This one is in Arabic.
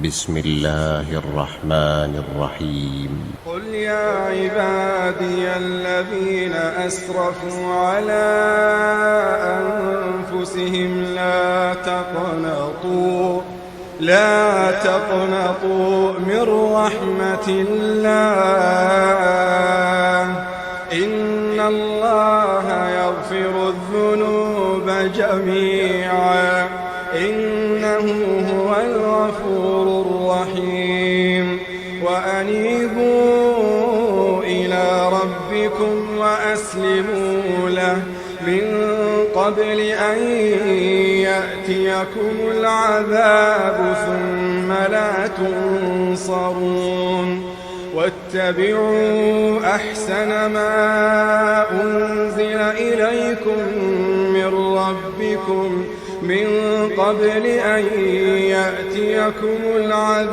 بسم الله الرحمن الرحيم قل يا عبادي الذين أسرفوا على أنفسهم لا تقنطوا من رحمة الله إن الله يغفر الذنوب جميعا إنه هو الغفور الرحيم وأنيبوا إلى ربكم وأسلموا له من قبل أن يأتيكم العذاب ثم لا تنصرون واتبعوا أحسن ما أنزل إليكم من ربكم من قبل أن يأتيكم العذاب